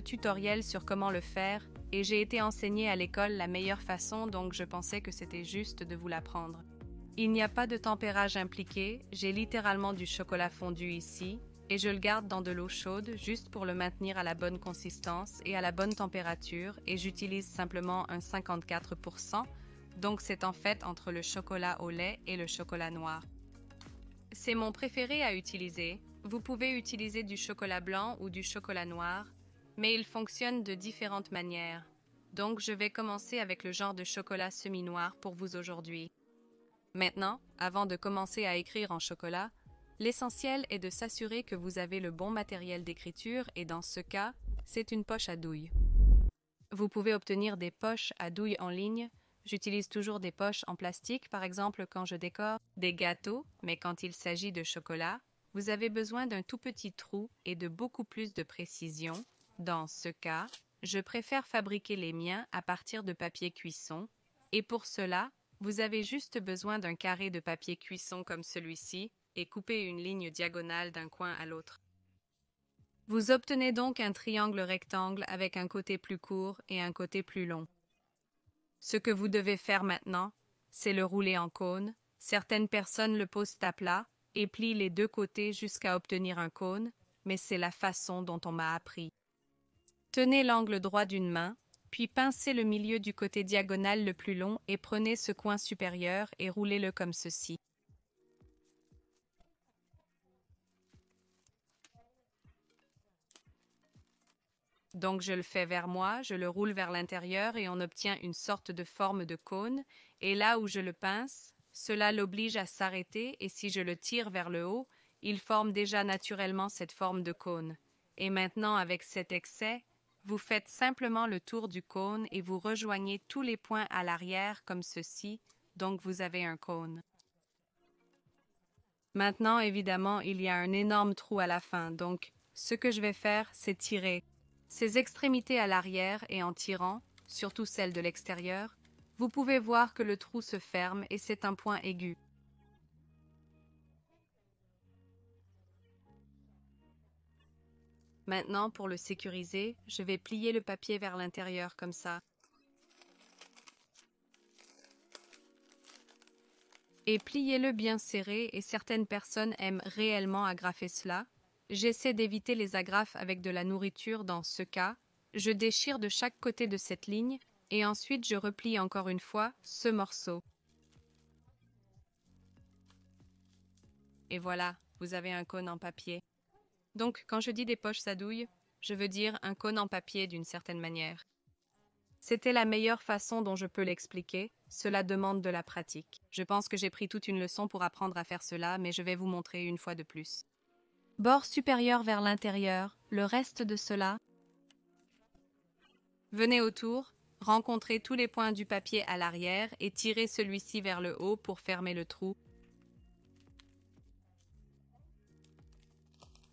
tutoriels sur comment le faire et j'ai été enseignée à l'école la meilleure façon, donc je pensais que c'était juste de vous l'apprendre. Il n'y a pas de tempérage impliqué, j'ai littéralement du chocolat fondu ici et je le garde dans de l'eau chaude juste pour le maintenir à la bonne consistance et à la bonne température et j'utilise simplement un 54%, donc c'est en fait entre le chocolat au lait et le chocolat noir. C'est mon préféré à utiliser. Vous pouvez utiliser du chocolat blanc ou du chocolat noir, mais il fonctionne de différentes manières. Donc je vais commencer avec le genre de chocolat semi-noir pour vous aujourd'hui. Maintenant, avant de commencer à écrire en chocolat, l'essentiel est de s'assurer que vous avez le bon matériel d'écriture et dans ce cas, c'est une poche à douille. Vous pouvez obtenir des poches à douille en ligne. J'utilise toujours des poches en plastique, par exemple quand je décore des gâteaux, mais quand il s'agit de chocolat, vous avez besoin d'un tout petit trou et de beaucoup plus de précision. Dans ce cas, je préfère fabriquer les miens à partir de papier cuisson, et pour cela, vous avez juste besoin d'un carré de papier cuisson comme celui-ci et couper une ligne diagonale d'un coin à l'autre. Vous obtenez donc un triangle rectangle avec un côté plus court et un côté plus long. Ce que vous devez faire maintenant, c'est le rouler en cône. Certaines personnes le posent à plat et plient les deux côtés jusqu'à obtenir un cône, mais c'est la façon dont on m'a appris. Tenez l'angle droit d'une main, puis pincez le milieu du côté diagonal le plus long et prenez ce coin supérieur et roulez-le comme ceci. Donc je le fais vers moi, je le roule vers l'intérieur et on obtient une sorte de forme de cône. Et là où je le pince, cela l'oblige à s'arrêter et si je le tire vers le haut, il forme déjà naturellement cette forme de cône. Et maintenant, avec cet excès, vous faites simplement le tour du cône et vous rejoignez tous les points à l'arrière comme ceci, donc vous avez un cône. Maintenant, évidemment, il y a un énorme trou à la fin, donc ce que je vais faire, c'est tirer ces extrémités à l'arrière et en tirant, surtout celles de l'extérieur, vous pouvez voir que le trou se ferme et c'est un point aigu. Maintenant, pour le sécuriser, je vais plier le papier vers l'intérieur comme ça. Et pliez-le bien serré et certaines personnes aiment réellement agrafer cela. J'essaie d'éviter les agrafes avec de la nourriture dans ce cas. Je déchire de chaque côté de cette ligne et ensuite je replie encore une fois ce morceau. Et voilà, vous avez un cône en papier. Donc, quand je dis des poches à douille, je veux dire un cône en papier d'une certaine manière. C'était la meilleure façon dont je peux l'expliquer. Cela demande de la pratique. Je pense que j'ai pris toute une leçon pour apprendre à faire cela, mais je vais vous montrer une fois de plus. Bord supérieur vers l'intérieur, le reste de cela. Venez autour, rencontrez tous les points du papier à l'arrière et tirez celui-ci vers le haut pour fermer le trou.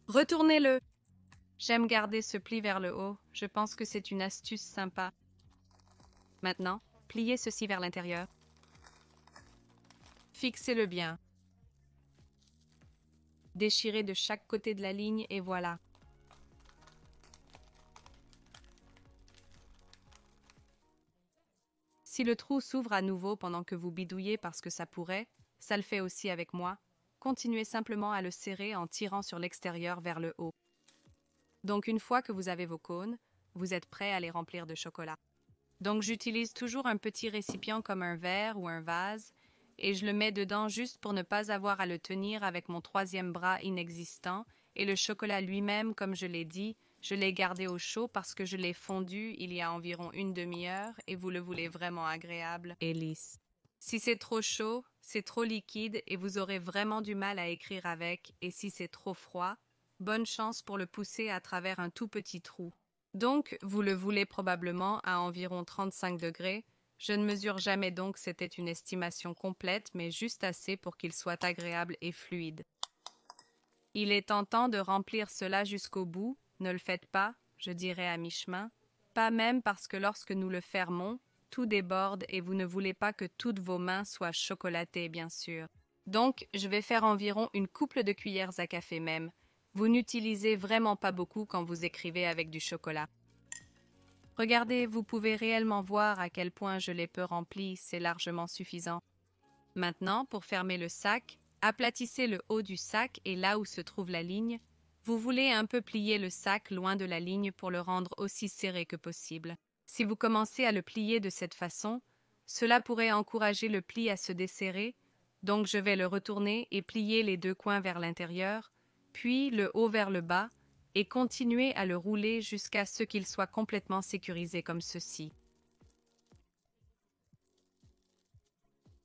Retournez-le! J'aime garder ce pli vers le haut, je pense que c'est une astuce sympa. Maintenant, pliez ceci vers l'intérieur. Fixez-le bien. Déchirez de chaque côté de la ligne et voilà. Si le trou s'ouvre à nouveau pendant que vous bidouillez parce que ça pourrait, ça le fait aussi avec moi, continuez simplement à le serrer en tirant sur l'extérieur vers le haut. Donc une fois que vous avez vos cônes, vous êtes prêt à les remplir de chocolat. Donc j'utilise toujours un petit récipient comme un verre ou un vase et je le mets dedans juste pour ne pas avoir à le tenir avec mon troisième bras inexistant et le chocolat lui-même, comme je l'ai dit, je l'ai gardé au chaud parce que je l'ai fondu il y a environ une demi-heure et vous le voulez vraiment agréable et lisse. Si c'est trop chaud, c'est trop liquide et vous aurez vraiment du mal à écrire avec et si c'est trop froid, bonne chance pour le pousser à travers un tout petit trou. Donc, vous le voulez probablement à environ 35 degrés. Je ne mesure jamais donc c'était une estimation complète, mais juste assez pour qu'il soit agréable et fluide. Il est tentant de remplir cela jusqu'au bout, ne le faites pas, je dirais à mi-chemin, pas même parce que lorsque nous le fermons, tout déborde et vous ne voulez pas que toutes vos mains soient chocolatées, bien sûr. Donc, je vais faire environ une couple de cuillères à café même. Vous n'utilisez vraiment pas beaucoup quand vous écrivez avec du chocolat. Regardez, vous pouvez réellement voir à quel point je l'ai peu rempli, c'est largement suffisant. Maintenant, pour fermer le sac, aplatissez le haut du sac et là où se trouve la ligne, vous voulez un peu plier le sac loin de la ligne pour le rendre aussi serré que possible. Si vous commencez à le plier de cette façon, cela pourrait encourager le pli à se desserrer, donc je vais le retourner et plier les deux coins vers l'intérieur, puis le haut vers le bas, et continuer à le rouler jusqu'à ce qu'il soit complètement sécurisé comme ceci.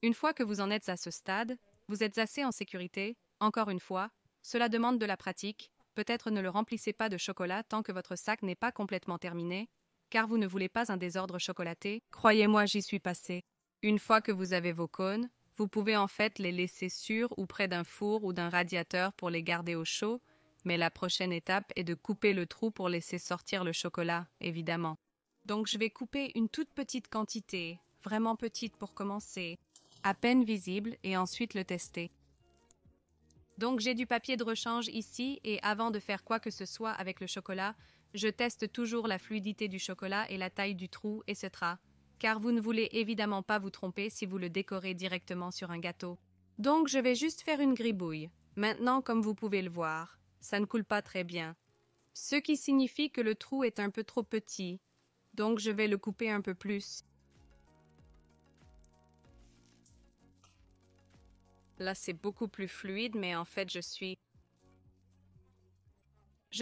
Une fois que vous en êtes à ce stade, vous êtes assez en sécurité. Encore une fois, cela demande de la pratique. Peut-être ne le remplissez pas de chocolat tant que votre sac n'est pas complètement terminé, car vous ne voulez pas un désordre chocolaté. Croyez-moi, j'y suis passé. Une fois que vous avez vos cônes, vous pouvez en fait les laisser sur ou près d'un four ou d'un radiateur pour les garder au chaud, mais la prochaine étape est de couper le trou pour laisser sortir le chocolat, évidemment. Donc je vais couper une toute petite quantité, vraiment petite pour commencer, à peine visible, et ensuite le tester. Donc j'ai du papier de rechange ici, et avant de faire quoi que ce soit avec le chocolat, je teste toujours la fluidité du chocolat et la taille du trou, etc. Car vous ne voulez évidemment pas vous tromper si vous le décorez directement sur un gâteau. Donc je vais juste faire une gribouille. Maintenant, comme vous pouvez le voir, ça ne coule pas très bien. Ce qui signifie que le trou est un peu trop petit. Donc je vais le couper un peu plus. Là, c'est beaucoup plus fluide, mais en fait, Je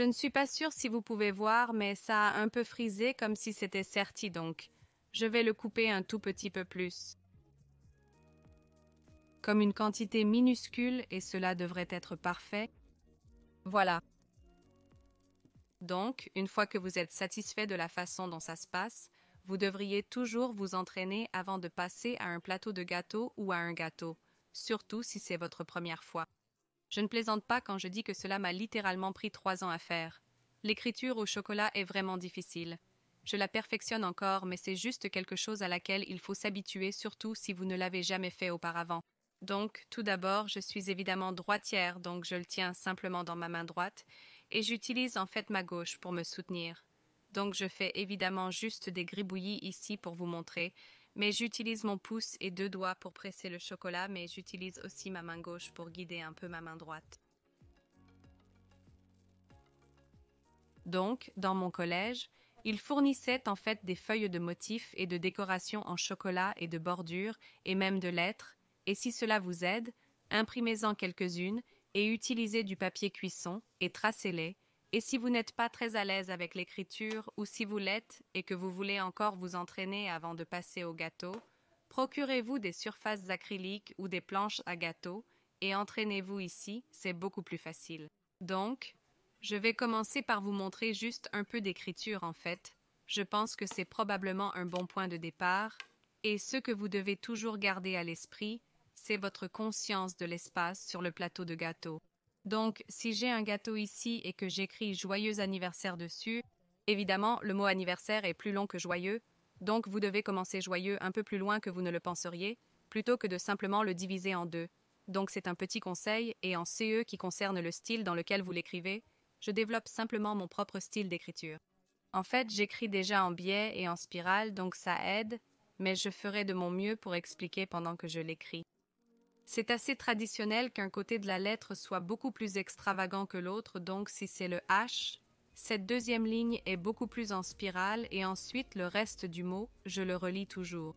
ne suis pas sûre si vous pouvez voir, mais ça a un peu frisé comme si c'était serti, donc je vais le couper un tout petit peu plus. Comme une quantité minuscule, et cela devrait être parfait. Voilà. Donc, une fois que vous êtes satisfait de la façon dont ça se passe, vous devriez toujours vous entraîner avant de passer à un plateau de gâteau ou à un gâteau, surtout si c'est votre première fois. Je ne plaisante pas quand je dis que cela m'a littéralement pris 3 ans à faire. L'écriture au chocolat est vraiment difficile. Je la perfectionne encore, mais c'est juste quelque chose à laquelle il faut s'habituer, surtout si vous ne l'avez jamais fait auparavant. Donc, tout d'abord, je suis évidemment droitière, donc je le tiens simplement dans ma main droite, et j'utilise en fait ma gauche pour me soutenir. Donc je fais évidemment juste des gribouillis ici pour vous montrer, mais j'utilise mon pouce et 2 doigts pour presser le chocolat, mais j'utilise aussi ma main gauche pour guider un peu ma main droite. Donc, dans mon collège, ils fournissaient en fait des feuilles de motifs et de décoration en chocolat et de bordures et même de lettres, et si cela vous aide, imprimez-en quelques-unes et utilisez du papier cuisson et tracez-les. Et si vous n'êtes pas très à l'aise avec l'écriture ou si vous l'êtes et que vous voulez encore vous entraîner avant de passer au gâteau, procurez-vous des surfaces acryliques ou des planches à gâteau et entraînez-vous ici, c'est beaucoup plus facile. Donc, je vais commencer par vous montrer juste un peu d'écriture en fait. Je pense que c'est probablement un bon point de départ et ce que vous devez toujours garder à l'esprit, c'est votre conscience de l'espace sur le plateau de gâteau. Donc, si j'ai un gâteau ici et que j'écris « Joyeux anniversaire » dessus, évidemment, le mot « anniversaire » est plus long que « joyeux », donc vous devez commencer « joyeux » un peu plus loin que vous ne le penseriez, plutôt que de simplement le diviser en 2. Donc c'est un petit conseil, et en CE qui concerne le style dans lequel vous l'écrivez, je développe simplement mon propre style d'écriture. En fait, j'écris déjà en biais et en spirale, donc ça aide, mais je ferai de mon mieux pour expliquer pendant que je l'écris. C'est assez traditionnel qu'un côté de la lettre soit beaucoup plus extravagant que l'autre, donc si c'est le H, cette deuxième ligne est beaucoup plus en spirale et ensuite le reste du mot, je le relis toujours.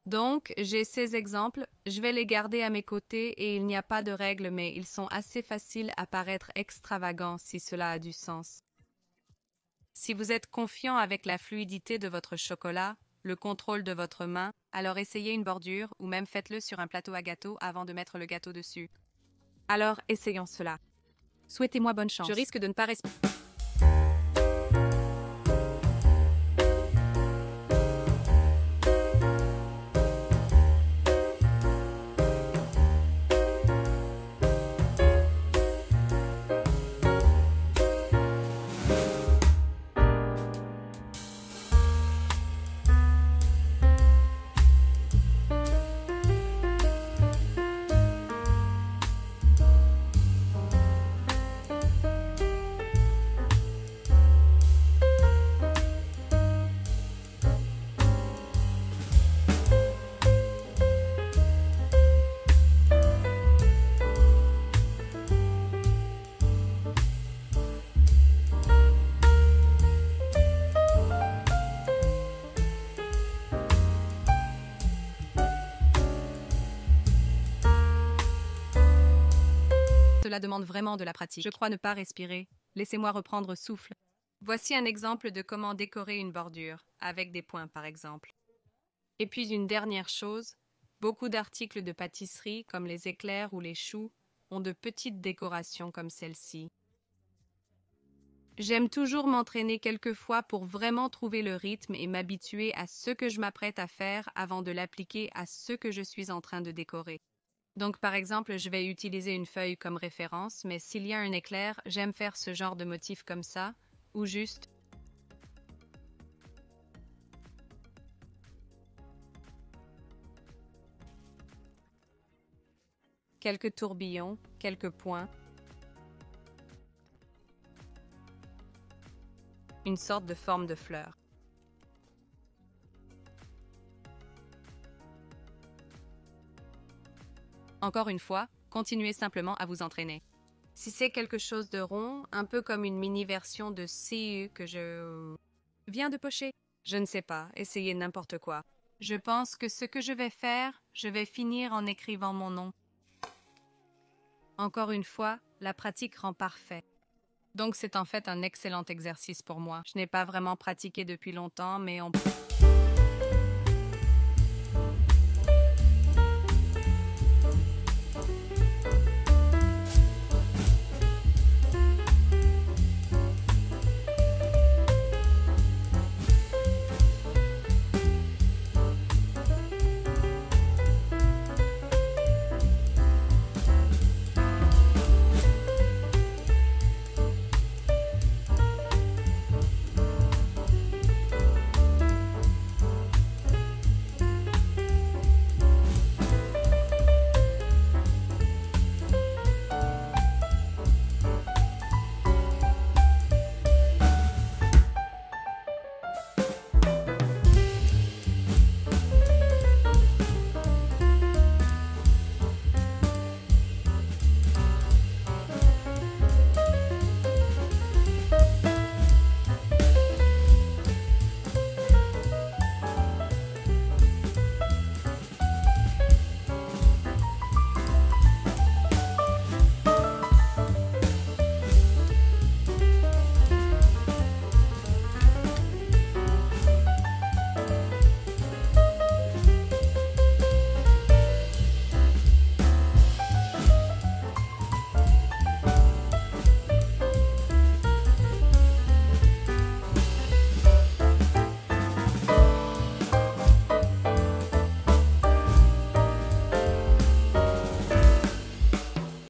Donc, j'ai ces exemples, je vais les garder à mes côtés et il n'y a pas de règles, mais ils sont assez faciles à paraître extravagants si cela a du sens. Si vous êtes confiant avec la fluidité de votre chocolat, le contrôle de votre main, alors essayez une bordure ou même faites-le sur un plateau à gâteau avant de mettre le gâteau dessus. Alors, essayons cela. Souhaitez-moi bonne chance. Je risque de ne pas respirer. Cela demande vraiment de la pratique. Je crois ne pas respirer. Laissez-moi reprendre souffle. Voici un exemple de comment décorer une bordure, avec des points par exemple. Et puis une dernière chose, beaucoup d'articles de pâtisserie, comme les éclairs ou les choux, ont de petites décorations comme celle-ci. J'aime toujours m'entraîner quelquefois pour vraiment trouver le rythme et m'habituer à ce que je m'apprête à faire avant de l'appliquer à ce que je suis en train de décorer. Donc, par exemple, je vais utiliser une feuille comme référence, mais s'il y a un éclair, j'aime faire ce genre de motif comme ça, ou juste quelques tourbillons, quelques points, une sorte de forme de fleur. Encore une fois, continuez simplement à vous entraîner. Si c'est quelque chose de rond, un peu comme une mini-version de CU que je viens de pocher, je ne sais pas, essayez n'importe quoi. Je pense que ce que je vais faire, je vais finir en écrivant mon nom. Encore une fois, la pratique rend parfait. Donc c'est en fait un excellent exercice pour moi. Je n'ai pas vraiment pratiqué depuis longtemps, mais on peut...